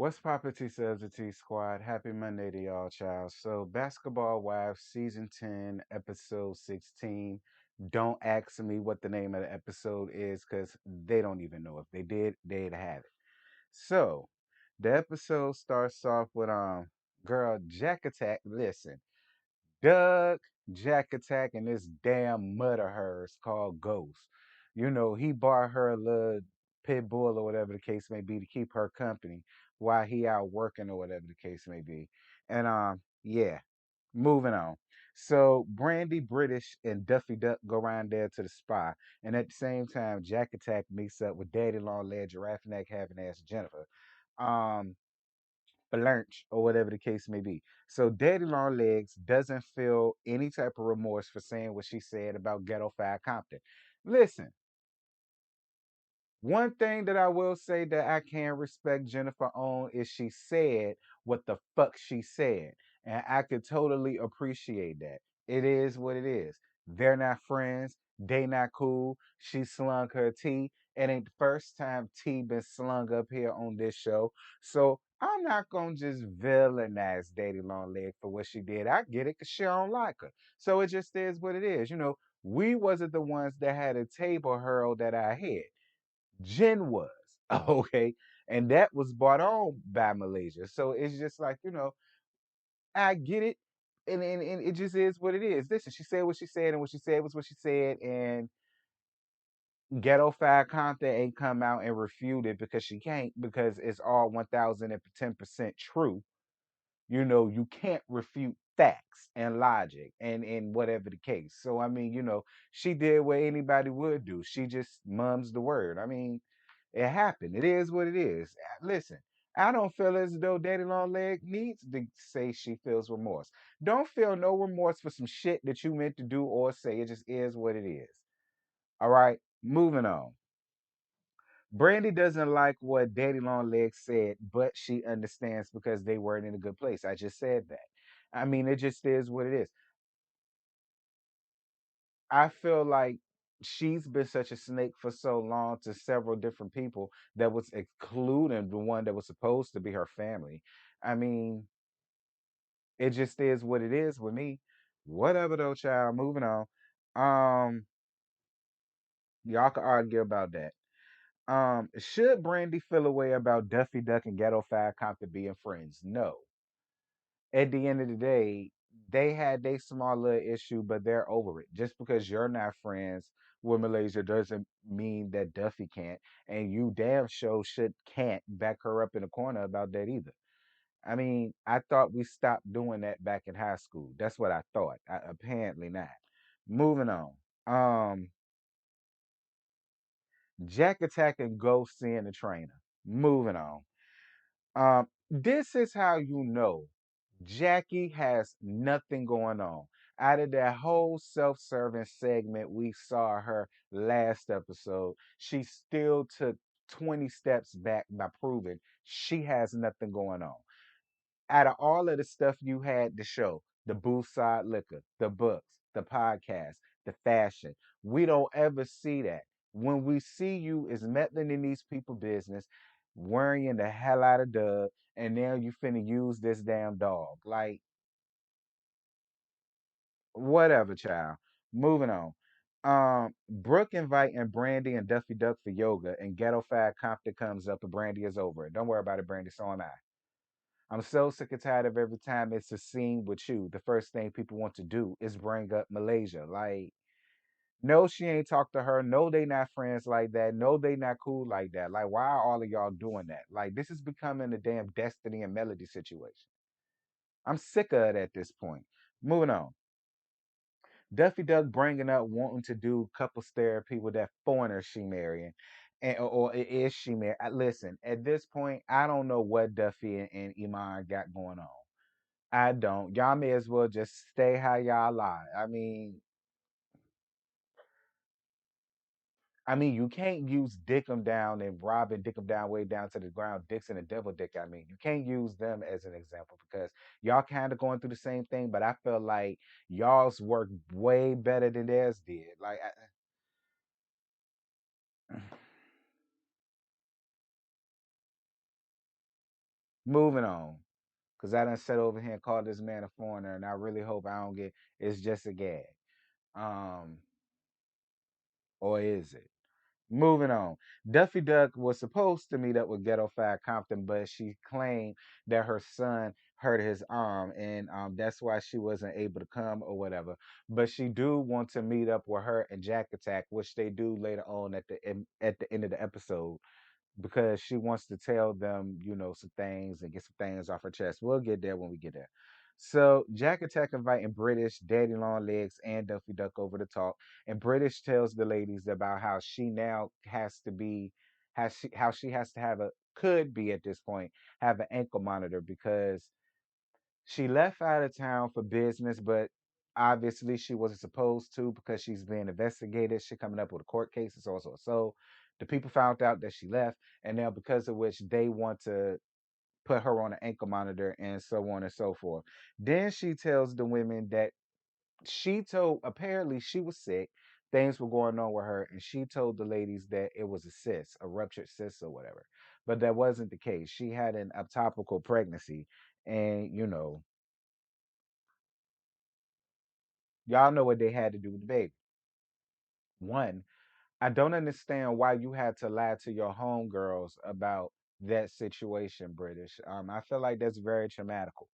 What's poppin' T Subs the T Squad? Happy Monday to y'all, child. So, Basketball Wives Season 10, Episode 16. Don't ask me what the name of the episode is because they don't even know. If they did, they'd have it. So, the episode starts off with girl Jack Attack. Listen, Doug, Jack Attack, and this damn mud of hers called Ghost. You know, he bought her a little pit bull or whatever the case may be to keep her company while he out working or whatever the case may be. And yeah, moving on. So Brandy British and Duffy Duck go around there to the spa, and at the same time, Jack Attack meets up with Daddy Long Leg Giraffe Neck having ass Jennifer. Um, Blanche or whatever the case may be. So Daddy Long Legs doesn't feel any type of remorse for saying what she said about Ghetto Five Compton. Listen, one thing that I will say that I can respect Jennifer on is she said what the fuck she said. And I could totally appreciate that. It is what it is. They're not friends. They not cool. She slung her T. It ain't the first time T been slung up here on this show. So I'm not gonna just villainize Daddy Long Leg for what she did. I get it because she don't like her. So it just is what it is. You know, we wasn't the ones that had a table hurled at our head. Jen was. Okay. And that was brought on by Malaysia. So it's just like, I get it. And it just is what it is. Listen, she said what she said, and what she said was what she said. And Ghetto Five Compton ain't come out and refute it because she can't, because it's all 1010% true. You know, you can't refute facts and logic and whatever the case. So I mean, she did what anybody would do. She just mums the word. I mean, it happened. It is what it is. Listen, I don't feel as though Daddy Long Leg needs to say she feels remorse. Don't feel no remorse for some shit that you meant to do or say. It just is what it is. All right, moving on. Brandy doesn't like what Daddy Long Legs said, but she understands because they weren't in a good place. I just said that. I mean, it just is what it is. I feel like she's been such a snake for so long to several different people that was including the one that was supposed to be her family. I mean, it just is what it is with me. Whatever though, child. Moving on. Um, y'all can argue about that. Should Brandy feel a way about Duffy Duck and Ghetto Five Compton being friends? No. At the end of the day, they had their small little issue, but they're over it. Just because you're not friends with Malaysia doesn't mean that Duffy can't, and you damn sure should can't back her up in the corner about that either. I mean, I thought we stopped doing that back in high school. That's what I thought. Apparently not. Moving on. Um, Jack attacking Ghost seeing the trainer. Moving on. This is how you know Jackie has nothing going on. Out of that whole self-serving segment we saw her last episode, she still took 20 steps back by proving she has nothing going on. Out of all of the stuff you had to show, the booth side liquor, the books, the podcast, the fashion, we don't ever see that. When we see you is meddling in these people business, worrying the hell out of Doug, and now you finna use this damn dog. Like, whatever, child. Moving on. Brooke inviting Brandy and Duffy Duck for yoga, and Ghetto Fat Compton comes up, and Brandy is over it. Don't worry about it, Brandy. So am I. I'm so sick and tired of every time it's a scene with you. The first thing people want to do is bring up Malaysia. Like, no, she ain't talked to her. No, they not friends like that. No, they not cool like that. Like, why are all of y'all doing that? Like, this is becoming a damn Destiny and Melody situation. I'm sick of it at this point. Moving on. Duffy Duck bringing up wanting to do couples therapy with that foreigner she marrying. And, or is she married? Listen, at this point, I don't know what Duffy and Iman got going on. I don't. Y'all may as well just stay how y'all lie. I mean, you can't use dick 'em down and Robin dick 'em down way down to the ground, dicks and the devil dick. I mean, you can't use them as an example because y'all kind of going through the same thing, but I feel like y'all's worked way better than theirs did. Like, Moving on. Cause I done sat over here and called this man a foreigner, and I really hope I don't get it's just a gag. Um, or is it? Moving on. Duffy Duck was supposed to meet up with Ghetto Fire Compton, but she claimed that her son hurt his arm, and that's why she wasn't able to come or whatever. But she do want to meet up with her and Jack Attack, which they do later on at the end of the episode because she wants to tell them, some things and get some things off her chest. We'll get there when we get there. So Jack Attack inviting British, Daddy Long Legs, and Duffy Duck over to talk, and British tells the ladies about how she now has to be, how she has to have a could be at this point have an ankle monitor because she left out of town for business, but obviously she wasn't supposed to because she's being investigated. She coming up with a court case and so on. So the people found out that she left, and now because of which they want to put her on an ankle monitor and so on and so forth. Then she tells the women that she told apparently she was sick, things were going on with her, and she told the ladies that it was a cyst, a ruptured cyst or whatever. But that wasn't the case. She had an ectopical pregnancy, and y'all know what they had to do with the baby. One, I don't understand why you had to lie to your homegirls about that situation, British. I feel like that's very traumatical.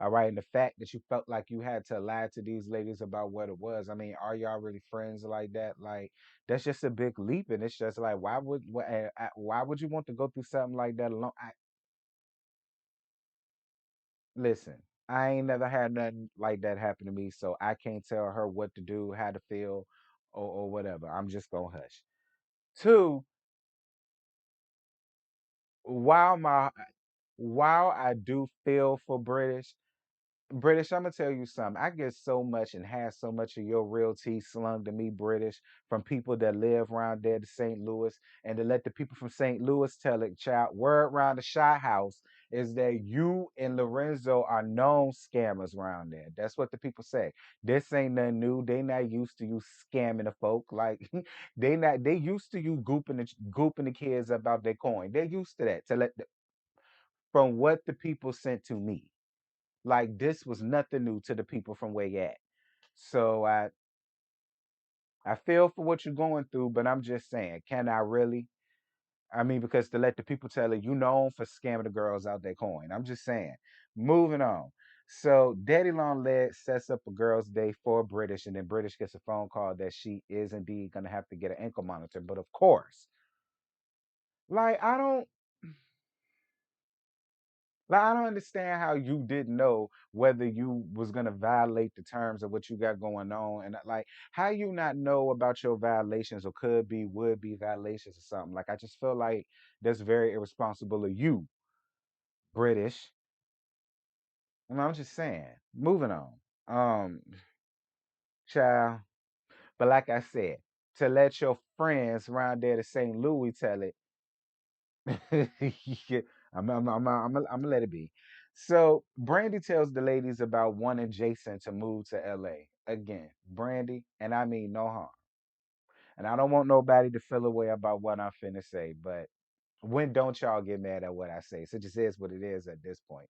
All right. And the fact that you felt like you had to lie to these ladies about what it was. I mean, are y'all really friends like that? Like, that's just a big leap. And it's just like, why would you want to go through something like that alone? Listen, I ain't never had nothing like that happen to me, so I can't tell her what to do, how to feel, or whatever. I'm just gonna hush. Two, while my while I do feel for British, I'm gonna tell you something. I get so much and have so much of your real tea slung to me, British, from people that live around there to St. Louis, and to let the people from St. Louis tell it, child. Word around the Shy House is that you and Lorenzo are known scammers around there. That's what the people say. This ain't nothing new. They not used to you scamming the folk. Like they used to you gooping the kids about their coin. They're used to that. From what the people sent to me. Like this was nothing new to the people from where you at. So I feel for what you're going through, but I'm just saying, can I really? I mean, because to let the people tell it, you known for scamming the girls out their coin. I'm just saying. Moving on. So Daddy Long Legs sets up a girls' day for British, and then British gets a phone call that she is indeed gonna have to get an ankle monitor. But of course, like I don't understand how you didn't know whether you was gonna violate the terms of what you got going on, and like how you not know about your violations or could be would be violations or something. Like I just feel like that's very irresponsible of you, British. And I'm just saying. Moving on, um, child. But like I said, to let your friends around there to St. Louis tell it. Yeah, I'm gonna let it be. So Brandy tells the ladies about wanting Jason to move to LA. Again, Brandy, and I mean no harm. And I don't want nobody to feel away about what I'm finna say, but when don't y'all get mad at what I say? So it just is what it is at this point.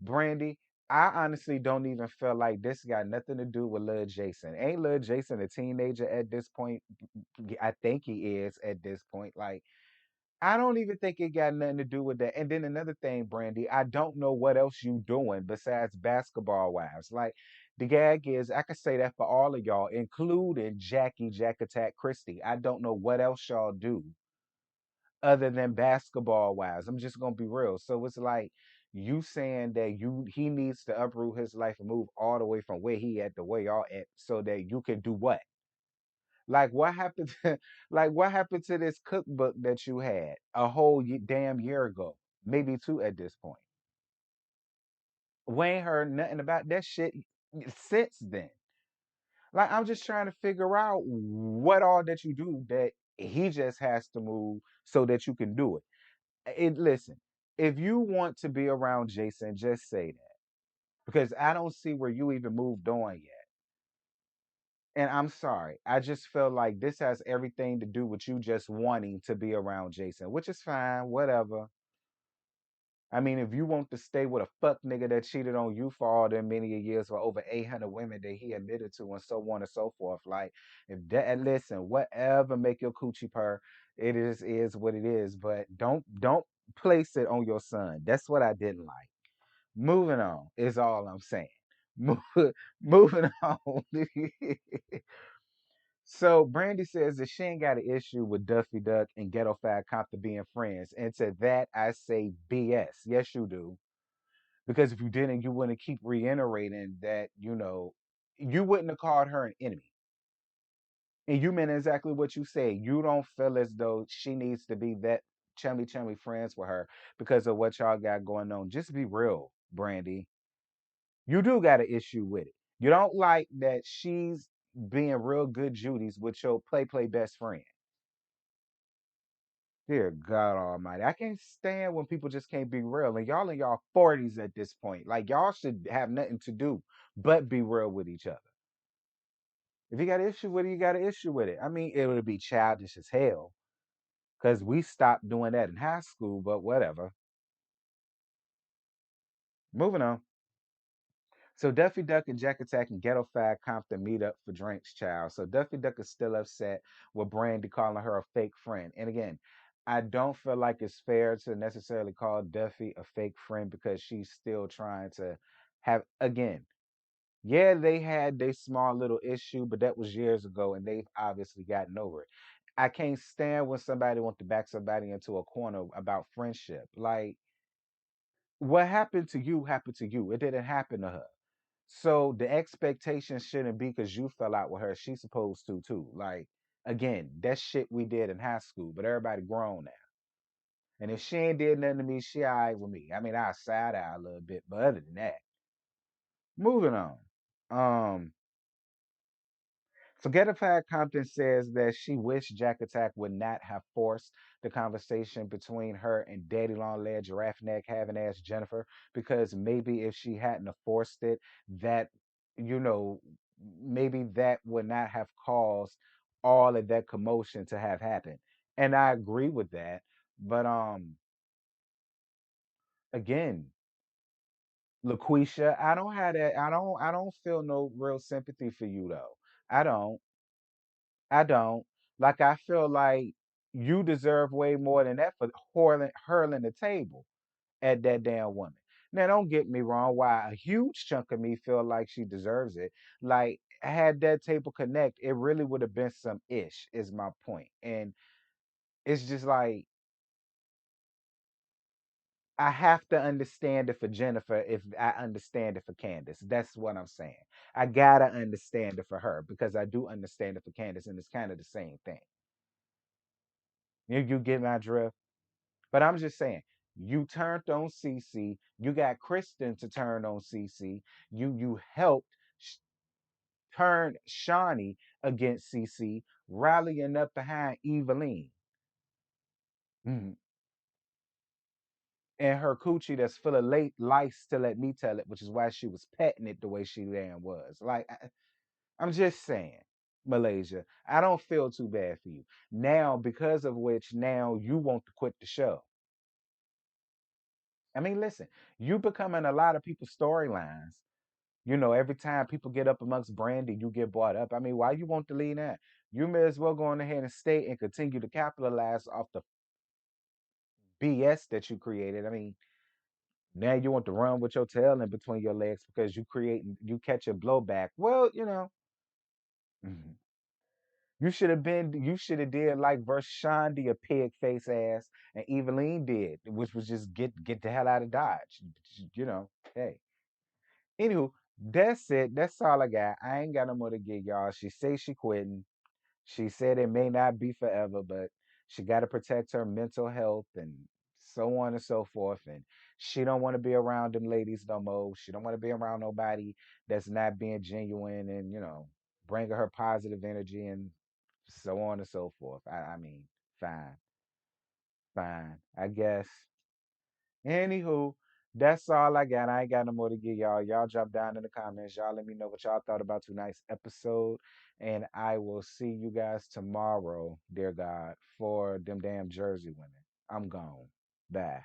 Brandy, I honestly don't even feel like this got nothing to do with Lil Jason. Ain't Lil Jason a teenager at this point? I think he is at this point. Like I don't even think it got nothing to do with that. And then another thing, Brandy, I don't know what else you doing besides basketball wives. Like the gag is, I could say that for all of y'all, including Jackie Jack Attack Christie. I don't know what else y'all do other than basketball wives. I'm just gonna be real. So it's like you saying that he needs to uproot his life and move all the way from where he at to where y'all at so that you can do what? Like what happened to like what happened to this cookbook that you had a whole damn year ago, maybe two at this point? We ain't heard nothing about that shit since then. Like I'm just trying to figure out what all that you do that he just has to move so that you can do it. Listen, if you want to be around Jason, just say that because I don't see where you even moved on yet. And I'm sorry. I just feel like this has everything to do with you just wanting to be around Jason, which is fine, whatever. I mean, if you want to stay with a fuck nigga that cheated on you for all them many years for over 800 women that he admitted to and so on and so forth, like if that and listen, whatever make your coochie purr, it is what it is. But don't place it on your son. That's what I didn't like. Moving on is all I'm saying. Moving on. So Brandy says that she ain't got an issue with Duffy Duck and Ghetto Fat Cop to being friends. And to that I say BS. Yes, you do. Because if you didn't, you wouldn't keep reiterating that, you wouldn't have called her an enemy. And you meant exactly what you said. You don't feel as though she needs to be that chummy friends with her because of what y'all got going on. Just be real, Brandy. You do got an issue with it. You don't like that she's being real good Judy's with your play best friend. Dear God Almighty, I can't stand when people just can't be real. And y'all in y'all 40s at this point. Like y'all should have nothing to do but be real with each other. If you got an issue with it, you got an issue with it. I mean, it would be childish as hell because we stopped doing that in high school, but whatever. Moving on. So Duffy Duck and Jack Attack and Ghetto Fag Compton meet up for drinks, child. So Duffy Duck is still upset with Brandy calling her a fake friend. And again, I don't feel like it's fair to necessarily call Duffy a fake friend because she's still trying to have again. Yeah, they had their small little issue, but that was years ago, and they've obviously gotten over it. I can't stand when somebody wants to back somebody into a corner about friendship. Like, what happened to you happened to you. It didn't happen to her. So the expectation shouldn't be because you fell out with her. She's supposed to too. Like, again, that shit we did in high school, but everybody grown now. And if she ain't did nothing to me, she all right with me. I mean, I side eye a little bit, but other than that, moving on. Um, Forgetified Compton says that she wished Jack Attack would not have forced the conversation between her and Daddy Long Leg Giraffe Neck having ass Jennifer, because maybe if she hadn't have forced it, that, you know, maybe that would not have caused all of that commotion to have happened. And I agree with that. But again, LaQuisha, I don't have that. I don't feel no real sympathy for you though. I don't. I don't. Like I feel like you deserve way more than that for hurling the table at that damn woman. Now don't get me wrong, why a huge chunk of me feel like she deserves it. Like had that table connect, it really would have been some ish, is my point. And it's just like I have to understand it for Jennifer if I understand it for Candace. That's what I'm saying. I gotta understand it for her because I do understand it for Candace, and it's kind of the same thing. You get my drift? But I'm just saying, you turned on CC. You got Kristen to turn on CC. You helped turn Shawnee against CC, rallying up behind Eveline. Mhm. And her coochie that's full of late lice to let me tell it, which is why she was petting it the way she damn was. Like, I'm just saying, Malaysia, I don't feel too bad for you. Now, because of which, now you want to quit the show. I mean, listen, you becoming a lot of people's storylines. Every time people get up amongst Brandy, you get brought up. I mean, why you want to leave that? You may as well go on ahead and stay and continue to capitalize off the BS that you created. I mean, now you want to run with your tail in between your legs because you catch a blowback. Well, mhm. You should have did like Vershandi, a pig face ass, and Eveline did, which was just get the hell out of Dodge. Hey. Anywho, that's it. That's all I got. I ain't got no more to give y'all. She say she quitting. She said it may not be forever, but she got to protect her mental health and so on and so forth. And she don't want to be around them ladies no more. She don't want to be around nobody that's not being genuine and bringing her positive energy and so on and so forth. I mean, fine, fine. I guess. Anywho, that's all I got. I ain't got no more to give y'all. Y'all drop down in the comments. Y'all let me know what y'all thought about tonight's episode. And I will see you guys tomorrow, dear God, for them damn Jersey women. I'm gone. Bye.